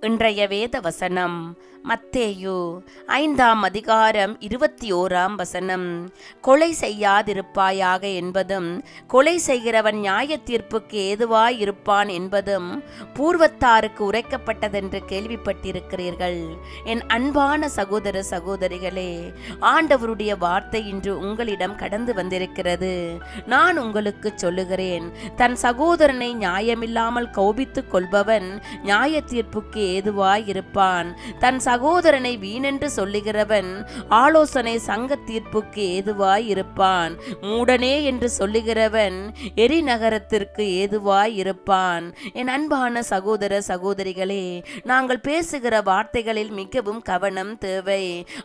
இன்றைய வேத வசனம் மத்தேயு 5ஆம் அதிகாரம் 21ஆம் வசனம். கொலை செய்யாதிருப்பாயாக என்பதும் கொலை செய்கிறவன் நியாய தீர்ப்புக்கு ஏதுவாய் இருப்பான் என்பதும் பூர்வத்தாருக்கு உரைக்கப்பட்டதென்று கேள்விப்பட்டிருக்கிறீர்கள். என் அன்பான சகோதர சகோதரிகளே, ஆண்டவருடைய வார்த்தை இன்று உங்களிடம் கடந்து வந்திருக்கிறது. நான் உங்களுக்கு சொல்லுகிறேன், தன் சகோதரனை நியாயமில்லாமல் கோபித்துக் கொள்பவன் நியாய தீர்ப்புக்கு ஏதுவாய் இருப்பான். தன் சகோதரனை வீணென்று சொல்லுகிறவன் ஆலோசனை சங்க தீர்ப்புக்கு ஏதுவாய் இருப்பான். மூடனே என்று சொல்லுகிறவன் எரி நகரத்திற்கு ஏதுவாய் இருப்பான். என் அன்பான சகோதர சகோதரிகளே, நாங்கள் பேசுகிற வார்த்தைகளில் மிகவும் கவனம் தேவை.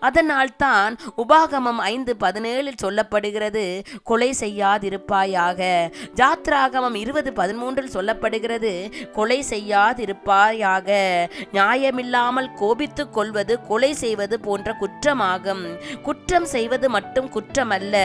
அதனால் தான் உபாகமம் 5:17 சொல்லப்படுகிறது, கொலை செய்யாதிருப்பாயாக. யாத்ராகமம் 20:13 சொல்லப்படுகிறது, கொலை செய்யாதிருப்பாயாக. நியாயமில்லாமல் கோபித்துக் கொள்வது கொலை செய்வது போன்ற குற்றமாகும். குற்றம் செய்வது மட்டும் குற்றமல்ல,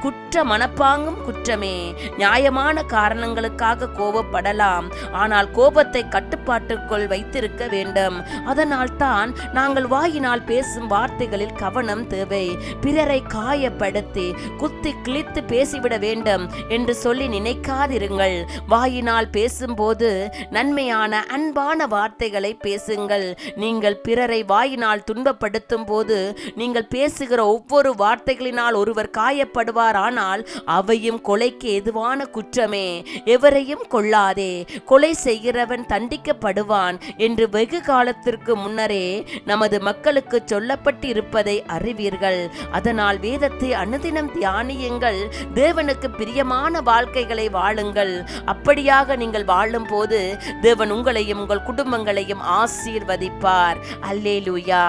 குற்ற மனப்பாங்கும் குற்றமே. நியாயமான காரணங்களுக்காக கோபப்படலாம், ஆனால் கோபத்தை கட்டுப்பாட்டுக்குள் வைத்திருக்க வேண்டும். அதனால் தான் நாங்கள் வாயினால் பேசும் வார்த்தைகளில் கவனம் தேவை. பிறரை காயப்படுத்தி குத்தி கிழித்து பேசிவிட வேண்டும் என்று சொல்லி நினைக்காதிருங்கள். வாயினால் பேசும்போது நன்மையான அன்பான வார்த்தைகளை பேசுங்கள். நீங்கள் பிறரை வாயினால் துன்பப்படுத்தும் போது நீங்கள் பேசுகிற ஒவ்வொரு வார்த்தைகளினால் ஒருவர் காயப்படுவார். ஆனால் அவையும் கொலைக்கு எதுவான குற்றமே. எவரையும் கொள்ளாதே, கொலை செய்கிறவன் தண்டிக்கப்படுவான் என்று வெகு காலத்திற்கு முன்னரே நமது மக்களுக்கு சொல்லப்பட்டு இருப்பதை அறிவீர்கள். அதனால் வேதத்தை அனுதினம் தியானியுங்கள். தேவனுக்கு பிரியமான வாழ்க்கைகளை வாழுங்கள். அப்படியாக நீங்கள் வாழும் போது தேவன் உங்களையும் உங்கள் குடும்பங்களையும் ஆசீர்வதிப்பார். அல்லேலூயா.